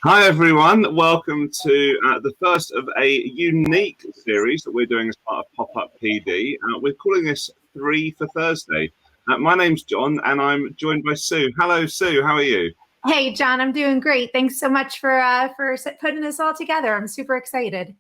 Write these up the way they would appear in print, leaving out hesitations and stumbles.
Hi everyone, welcome to the first of a unique series that we're doing as part of Pop-Up PD. We're calling this 3 for Thursday. My name's John and I'm joined by Sue. Hello Sue, how are you? Hey John, I'm doing great. Thanks so much for putting this all together. I'm super excited.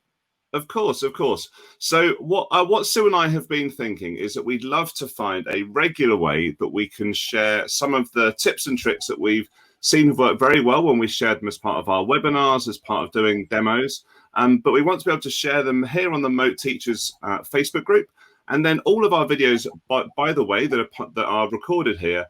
Of course, of course. So what Sue and I have been thinking is that we'd love to find a regular way that we can share some of the tips and tricks that we've seen have worked very well when we shared them as part of our webinars, as part of doing demos. But we want to be able to share them here on the Mote Teachers Facebook group. And then all of our videos, by the way, that are recorded here,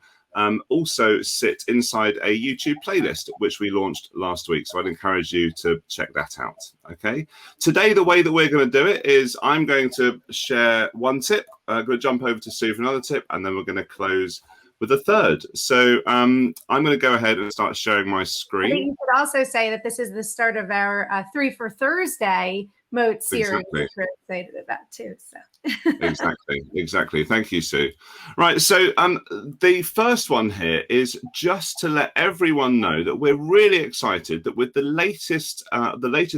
also sit inside a YouTube playlist, which we launched last week. So I'd encourage you to check that out. Okay. Today, the way that we're going to do it is I'm going to share one tip. I'm going to jump over to Sue for another tip, and then we're going to close with a third. So I'm going to go ahead and start sharing my screen. I think you could also say that this is the start of our 3 for Thursday Mote series, Exactly. which we're excited about too. So. Exactly. Thank you, Sue. Right. So the first one here is just to let everyone know that we're really excited that with the latest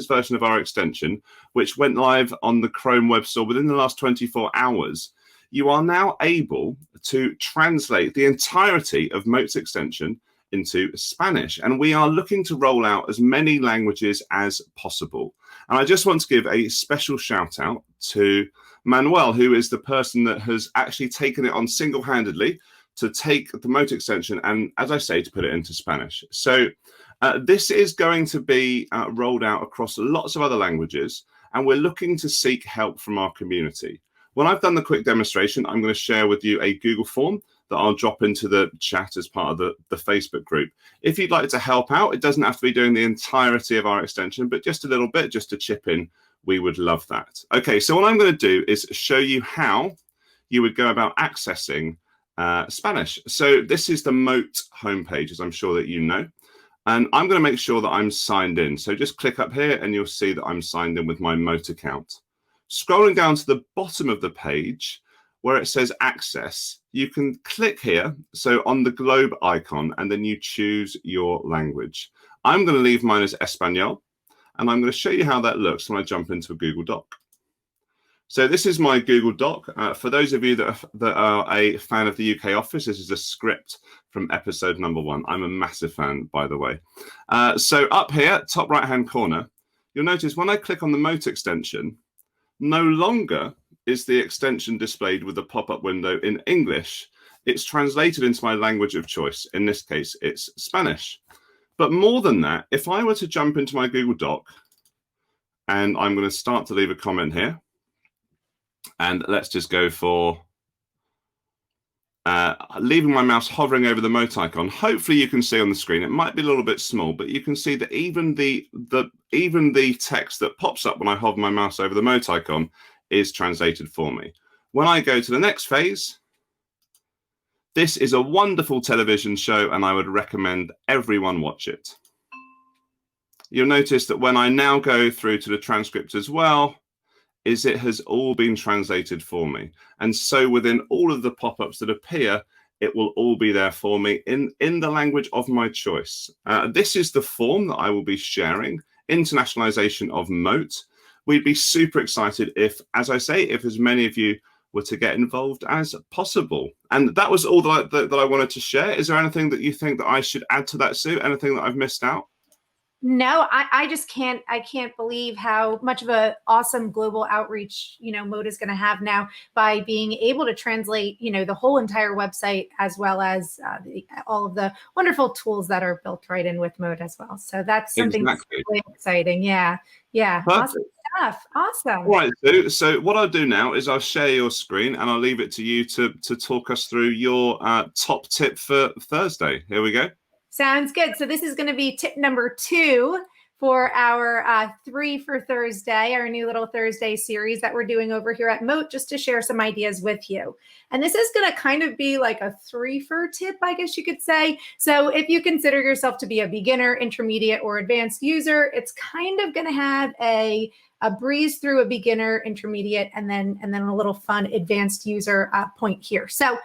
version of our extension, which went live on the Chrome web store within the last 24 hours, you are now able to translate the entirety of Mote's extension into Spanish. And we are looking to roll out as many languages as possible. And I just want to give a special shout out to Manuel, who is the person that has actually taken it on single-handedly to take the Mote extension and, as I say, to put it into Spanish. So this is going to be rolled out across lots of other languages, and we're looking to seek help from our community. When I've done the quick demonstration, I'm going to share with you a Google form that I'll drop into the chat as part of the Facebook group. If you'd like to help out, it doesn't have to be doing the entirety of our extension, but just a little bit, just to chip in. We would love that. Okay, so what I'm going to do is show you how you would go about accessing Spanish. So this is the Mote homepage, as I'm sure that you know. And I'm going to make sure that I'm signed in. So just click up here and you'll see that I'm signed in with my Mote account. Scrolling down to the bottom of the page where it says access, you can click here, so on the globe icon, and then you choose your language. I'm going to leave mine as Espanol. And I'm going to show you how that looks when I jump into a Google Doc. So this is my Google Doc. For those of you that are a fan of the UK office, this is a script from episode number 1. I'm a massive fan, by the way. So up here, top right-hand corner, you'll notice when I click on the Mote extension, no longer is the extension displayed with the pop-up window in English. It's translated into my language of choice. In this case, it's Spanish. But more than that, if I were to jump into my Google Doc, and I'm going to start to leave a comment here, and let's just go for leaving my mouse hovering over the Mote icon. Hopefully you can see on the screen, it might be a little bit small, but you can see that even the text that pops up when I hover my mouse over the Mote icon is translated for me. When I go to the next phase, this is a wonderful television show, and I would recommend everyone watch it. You'll notice that when I now go through to the transcript as well, is it has all been translated for me. And so within all of the pop-ups that appear, it will all be there for me in the language of my choice. This is the form that I will be sharing, Internationalization of Mote. We'd be super excited if, as I say, if as many of you were to get involved as possible. And that was all that I wanted to share. Is there anything that you think that I should add to that, Sue? Anything that I've missed out? No, I just can't believe how much of an awesome global outreach, Mote is going to have now by being able to translate, the whole entire website, as well as all of the wonderful tools that are built right in with Mote as well. So that's something that's really exciting. Yeah. Perfect. Awesome stuff. Awesome. All right, so what I'll do now is I'll share your screen and I'll leave it to you to talk us through your top tip for Thursday. Here we go. Sounds good. So this is going to be tip number 2 for our 3 for Thursday, our new little Thursday series that we're doing over here at Mote, just to share some ideas with you. And this is going to kind of be like a 3-for tip, I guess you could say. So if you consider yourself to be a beginner, intermediate, or advanced user, it's kind of going to have a breeze through a beginner, intermediate, and then a little fun advanced user point here. So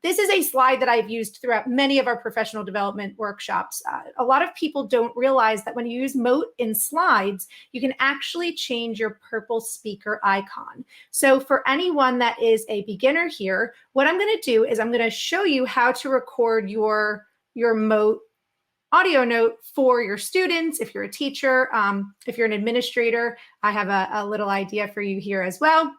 this is a slide that I've used throughout many of our professional development workshops. A lot of people don't realize that when you use Mote in slides, you can actually change your purple speaker icon. So for anyone that is a beginner here, what I'm going to do is I'm going to show you how to record your Mote audio note for your students. If you're a teacher, if you're an administrator, I have a little idea for you here as well.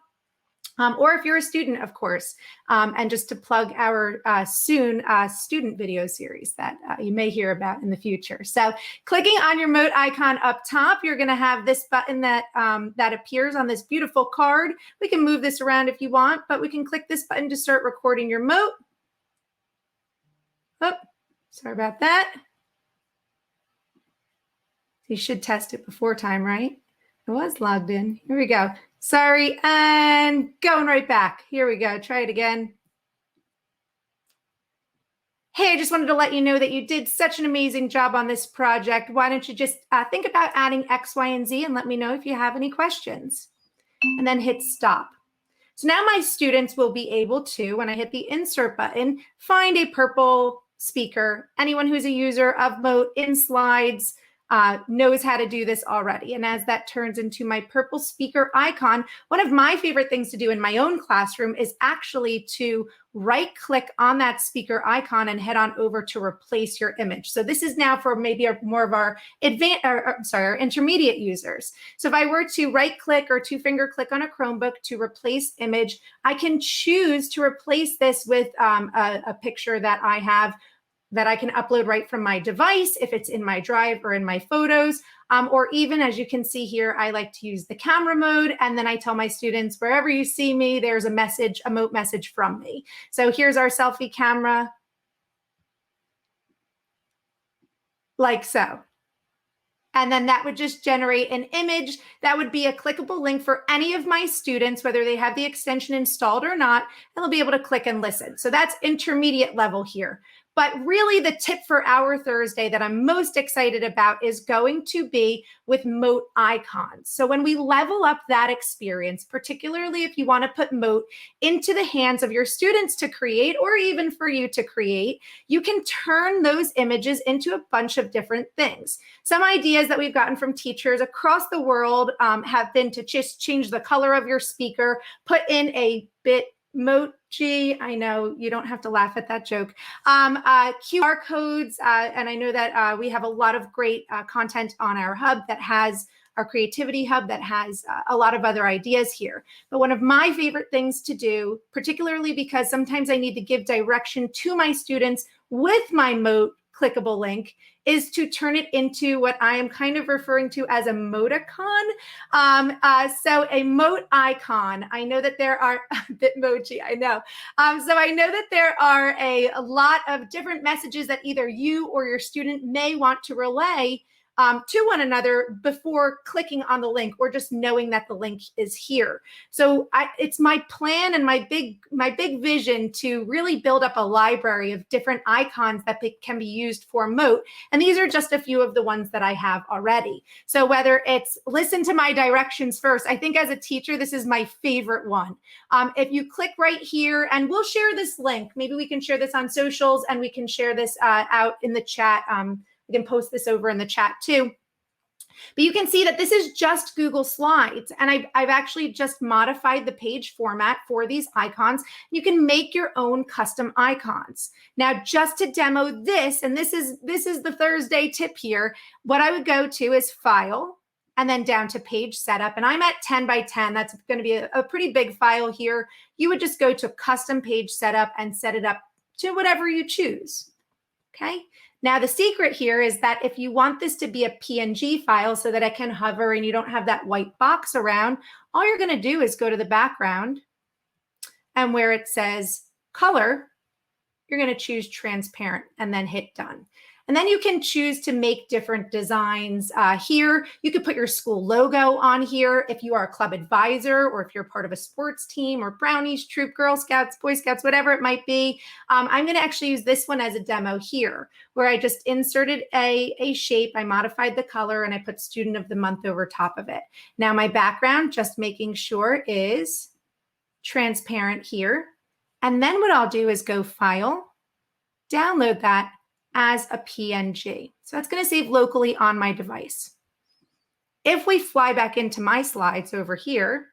Or if you're a student, of course, and just to plug our soon student video series that you may hear about in the future. So clicking on your Mote icon up top, you're going to have this button that that appears on this beautiful card. We can move this around if you want, but we can click this button to start recording your Mote. Oh, sorry about that. You should test it before time, right? It was logged in. Here we go. Sorry, and going right back. Here we go. Try it again. Hey, I just wanted to let you know that you did such an amazing job on this project. Why don't you just think about adding X, Y, and Z and let me know if you have any questions. And then hit stop. So now my students will be able to, when I hit the insert button, find a purple speaker. Anyone who's a user of Mote in slides knows how to do this already. And as that turns into my purple speaker icon, one of my favorite things to do in my own classroom is actually to right click on that speaker icon and head on over to replace your image. So this is now for maybe more of our our intermediate users. So if I were to right click or two finger click on a Chromebook to replace image, I can choose to replace this with a picture that I have that I can upload right from my device if it's in my drive or in my photos. Or even, as you can see here, I like to use the camera mode. And then I tell my students, wherever you see me, there's a message, a Mote message from me. So here's our selfie camera, like so. And then that would just generate an image that would be a clickable link for any of my students, whether they have the extension installed or not, and they'll be able to click and listen. So that's intermediate level here. But really the tip for our Thursday that I'm most excited about is going to be with Mote icons. So when we level up that experience, particularly if you want to put Mote into the hands of your students to create, or even for you to create, you can turn those images into a bunch of different things. Some ideas that we've gotten from teachers across the world have been to just change the color of your speaker, put in a Bitmoji. I know you don't have to laugh at that joke. QR codes, and I know that we have a lot of great content on our hub that has our creativity hub that has a lot of other ideas here. But one of my favorite things to do, particularly because sometimes I need to give direction to my students with my Mote clickable link, is to turn it into what I am kind of referring to as a Moticon. So a Mote icon. I know that there are Bitmoji, I know. So I know that there are a lot of different messages that either you or your student may want to relay to one another before clicking on the link or just knowing that the link is here. So it's my plan and my big vision to really build up a library of different icons that can be used for Mote. And these are just a few of the ones that I have already. So whether it's listen to my directions first, I think as a teacher, this is my favorite one. If you click right here, and we'll share this link, maybe we can share this on socials and we can share this out in the chat. We can post this over in the chat too. But you can see that this is just Google Slides. And I've actually just modified the page format for these icons. You can make your own custom icons. Now, just to demo this, and this is the Thursday tip here, what I would go to is File, and then down to Page Setup. And I'm at 10 by 10. That's going to be a pretty big file here. You would just go to Custom Page Setup and set it up to whatever you choose. Okay. Now, the secret here is that if you want this to be a PNG file so that it can hover and you don't have that white box around, all you're going to do is go to the background, and where it says color, you're going to choose transparent and then hit done. And then you can choose to make different designs here. You could put your school logo on here if you are a club advisor, or if you're part of a sports team, or Brownies troop, Girl Scouts, Boy Scouts, whatever it might be. I'm going to actually use this one as a demo here, where I just inserted a shape, I modified the color, and I put Student of the Month over top of it. Now my background, just making sure, is transparent here. And then what I'll do is go File, download that as a PNG. So that's going to save locally on my device. If we fly back into my slides over here,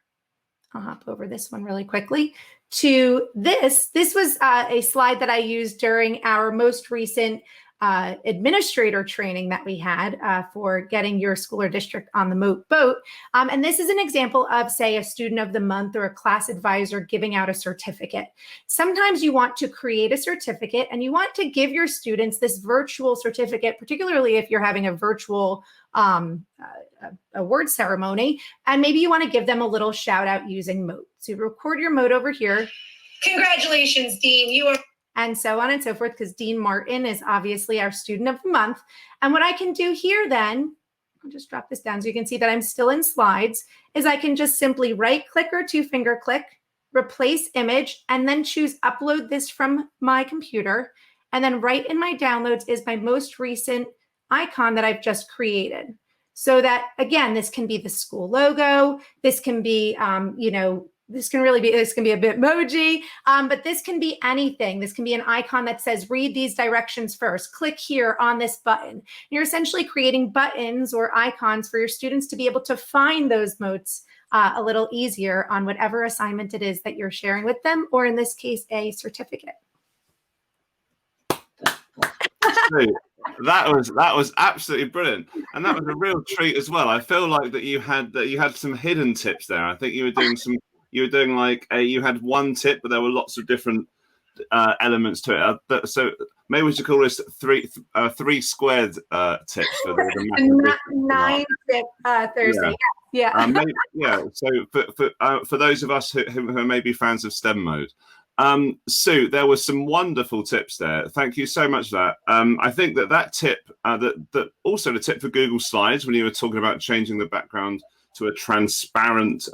I'll hop over this one really quickly to this. This was a slide that I used during our most recent administrator training that we had for getting your school or district on the Mote boat. And this is an example of, say, a Student of the Month or a class advisor giving out a certificate. Sometimes you want to create a certificate and you want to give your students this virtual certificate, particularly if you're having a virtual award ceremony, and maybe you want to give them a little shout out using Mote. So you record your Mote over here. Congratulations, Dean. You are... And so on and so forth, because Dean Martin is obviously our Student of the Month. And what I can do here then, I'll just drop this down so you can see that I'm still in slides, is I can just simply right click or two finger click, replace image, and then choose upload this from my computer. And then right in my downloads is my most recent icon that I've just created. So that, again, this can be the school logo, this can be, this can be a Bitmoji, but this can be anything. This can be an icon that says, read these directions first, click here on this button. You're essentially creating buttons or icons for your students to be able to find those Motes a little easier on whatever assignment it is that you're sharing with them, or in this case, a certificate. That was absolutely brilliant, and that was a real treat as well. I feel like that you had some hidden tips there. I think you were doing some. You were doing like you had one tip, but there were lots of different elements to it. So maybe we should call this three squared tips for the 9 tip Thursday. Yeah. So for those of us who are maybe fans of STEM mode, Sue, there were some wonderful tips there. Thank you so much for that. I think that tip, that also the tip for Google Slides, when you were talking about changing the background to a transparent.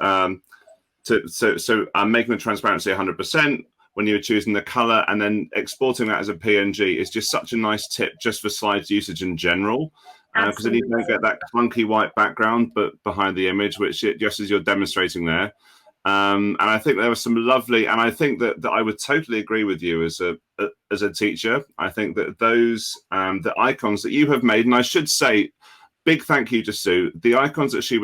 Making the transparency 100% when you were choosing the color and then exporting that as a PNG is just such a nice tip just for slides usage in general, because then you don't get that clunky white background but behind the image, which just as you're demonstrating there. And I think there was some lovely, and I think that I would totally agree with you as a teacher. I think that those the icons that you have made, and I should say, big thank you to Sue. The icons that she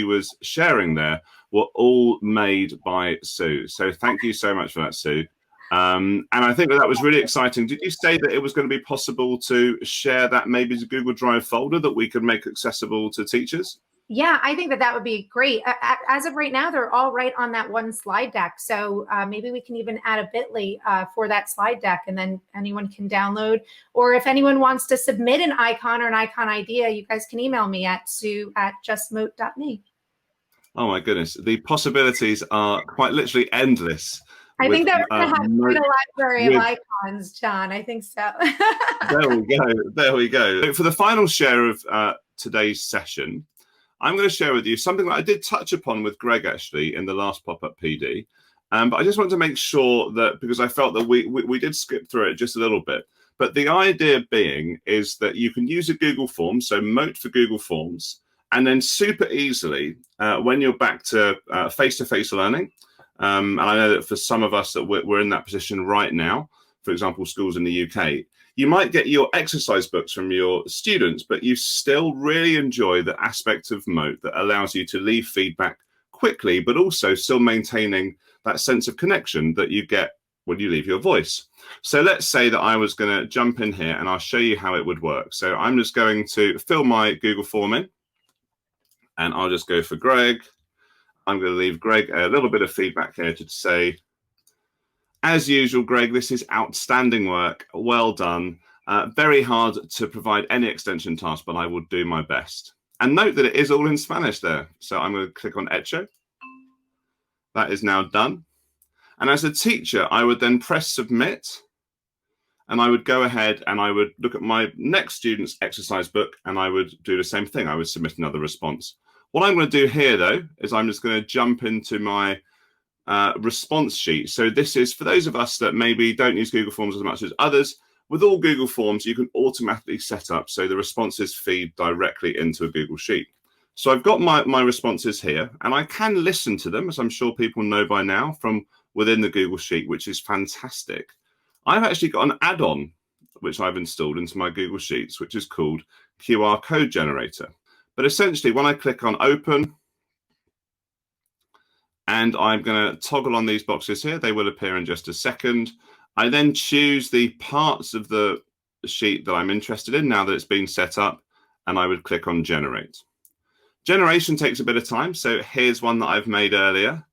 was sharing there were all made by Sue. So thank you so much for that, Sue. And I think that was really exciting. Did you say that it was going to be possible to share that maybe as a Google Drive folder that we could make accessible to teachers? Yeah, I think that would be great. As of right now, they're all right on that one slide deck. So maybe we can even add a bit.ly for that slide deck, and then anyone can download. Or if anyone wants to submit an icon or an icon idea, you guys can email me at sue@justmote.me. Oh my goodness, the possibilities are quite literally endless. I think that we're going to have quite a library of icons, John. I think so. There we go. For the final share of today's session, I'm going to share with you something that I did touch upon with Greg actually in the last pop-up PD. But I just wanted to make sure that, because I felt that we did skip through it just a little bit. But the idea being is that you can use a Google Form, so Mote for Google Forms, and then super easily, when you're back to face-to-face learning, and I know that for some of us that we're in that position right now, for example, schools in the UK, you might get your exercise books from your students, but you still really enjoy the aspect of Mote that allows you to leave feedback quickly, but also still maintaining that sense of connection that you get when you leave your voice. So let's say that I was going to jump in here and I'll show you how it would work. So I'm just going to fill my Google form in, and I'll just go for Greg. I'm going to leave Greg a little bit of feedback here to say, as usual, Greg, this is outstanding work. Well done. Very hard to provide any extension task, but I will do my best. And note that it is all in Spanish there. So I'm going to click on Hecho. That is now done. And as a teacher, I would then press submit. and I would go ahead and I would look at my next student's exercise book, and I would do the same thing. I would submit another response. What I'm going to do here, though, is I'm just going to jump into my response sheet. So this is for those of us that maybe don't use Google Forms as much as others. With all Google Forms, you can automatically set up so the responses feed directly into a Google Sheet. So I've got my responses here, and I can listen to them, as I'm sure people know by now, from within the Google Sheet, which is fantastic. I've actually got an add-on which I've installed into my Google Sheets, which is called QR Code Generator. But essentially, when I click on Open, and I'm going to toggle on these boxes here, they will appear in just a second. I then choose the parts of the sheet that I'm interested in now that it's been set up, and I would click on Generate. Generation takes a bit of time, so here's one that I've made earlier,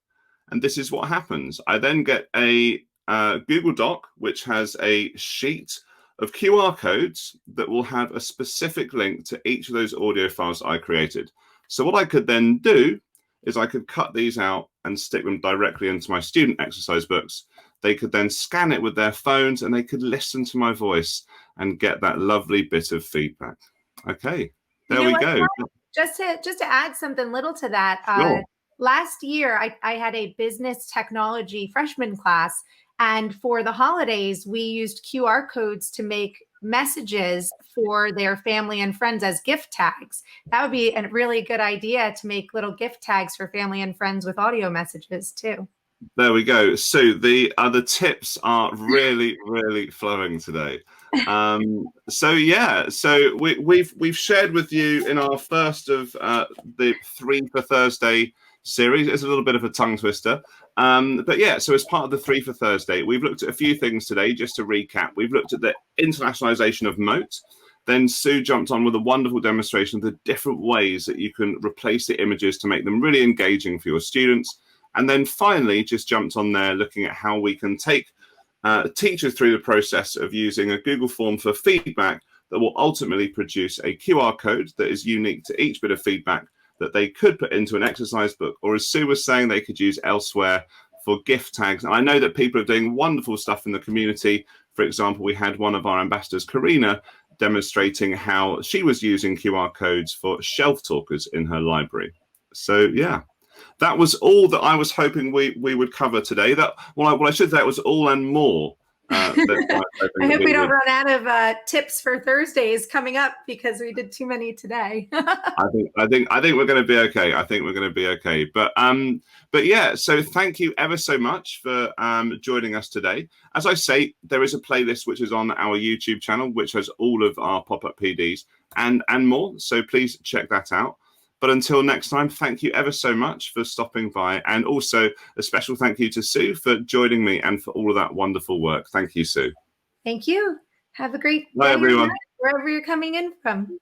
and this is what happens. I then get a Google Doc, which has a sheet of QR codes that will have a specific link to each of those audio files I created. So what I could then do is I could cut these out and stick them directly into my student exercise books. They could then scan it with their phones, and they could listen to my voice and get that lovely bit of feedback. Okay, there we go. Just to add something little to that, Sure. last year I had a business technology freshman class, and for the holidays we used QR codes to make messages for their family and friends as gift tags. That would be a really good idea, to make little gift tags for family and friends with audio messages too. There we go. So the other tips are really, really flowing today. So we've shared with you in our first of the 3 for Thursday series. It's a little bit of a tongue twister, but yeah. So as part of the 3 for Thursday, we've looked at a few things today. Just to recap, we've looked at the internationalization of Mote. Then Sue jumped on with a wonderful demonstration of the different ways that you can replace the images to make them really engaging for your students. And then finally, just jumped on there looking at how we can take teachers through the process of using a Google form for feedback that will ultimately produce a QR code that is unique to each bit of feedback that they could put into an exercise book, or as Sue was saying, they could use elsewhere for gift tags. And I know that people are doing wonderful stuff in the community. For example, we had one of our ambassadors, Karina, demonstrating how she was using QR codes for shelf talkers in her library. So yeah. That was all that I was hoping we would cover today. I should say that was all and more. I hope we don't run out of tips for Thursdays coming up, because we did too many today. I think we're going to be okay. I think we're going to be okay. But yeah. So thank you ever so much for joining us today. As I say, there is a playlist which is on our YouTube channel, which has all of our pop-up PDs and more. So please check that out. But until next time, thank you ever so much for stopping by. And also a special thank you to Sue for joining me and for all of that wonderful work. Thank you, Sue. Thank you. Have a great day, everyone, wherever you're coming in from.